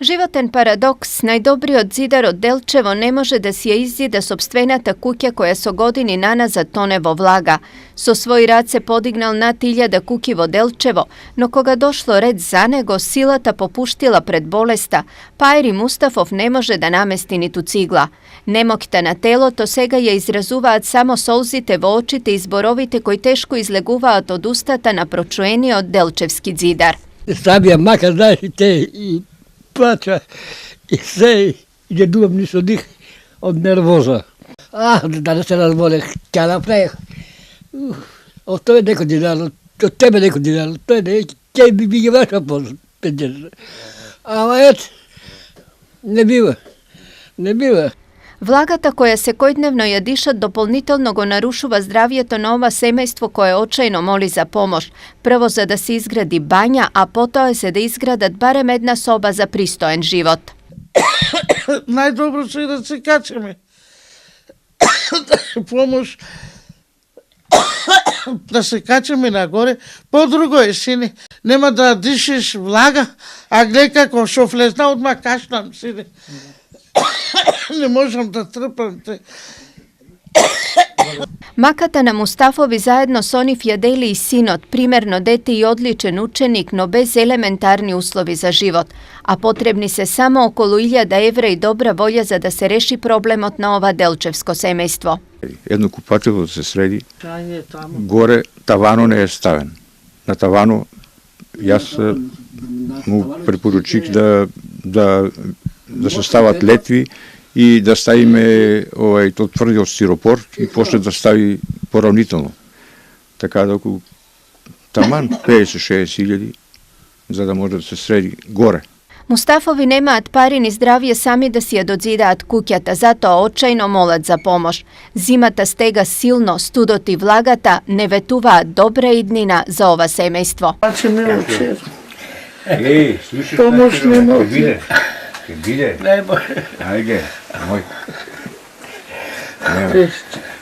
Životen paradoks, najdobriji od zidar od Delčevo ne može da si je izzida sopstvenata kukja koja so godini nanazad tonevo vlaga. So svoj rad se podignal na tiljada kukivo Delčevo, no koga došlo red za nego, silata popuštila pred bolesta, Pajri Mustafov ne može da namesti ni tu cigla. Nemokta na telo, to sega je izrazuvaat samo solzite v očite i zborovite koji teško izleguvaat od ustata na pročueni od Delčevski zidar. Stavija maka, znaš, i te i plaća i sve, i ne duvam ništa od njih od nervoza. Da se razvole, kja napravih. Od to je neko dinarno, od tebe neko dinarno, to je neki, kje bi ga vaša penđer. A et, ne biva. Влагата која секојдневно ја дишат дополнително го нарушува здравието на ова семејство кое очајно моли за помош. Прво за да се изгради бања, а потоа се да изградат барем една соба за пристоен живот. Најдобро е да се качаме. Помош да се качаме нагоре. По-друго е, сине. Нема да дишеш влага, а гледа како шо влезна, одма кашлам, сине. Не можам да трпам те. Makata na Mustafovi zajedno s Onif Jadeli i sinot, primjerno dete i odličen učenik, no bez elementarni uslovi za život, a potrebni se samo okolo 1000 evra i dobra volja za da se reši problemot na ova Delčevsko semejstvo. Едно купатело се среди, горе тавано не е ставен. На тавано јас му препоръчих да се стават летви и да ставиме тој тврдиот стиропор и после да стави поравнително. Така да околу таман 50-60 илјади за да може да се среди горе. Mustafovi nemaat pari ni zdravije sami da si je dodzidaat kukjata, zato očajno molat za pomoć. Zimata stega silno, studoti vlagata, ne vetuva dobra idnina za ova semejstvo. Pomoć ne može. Ajde, moj.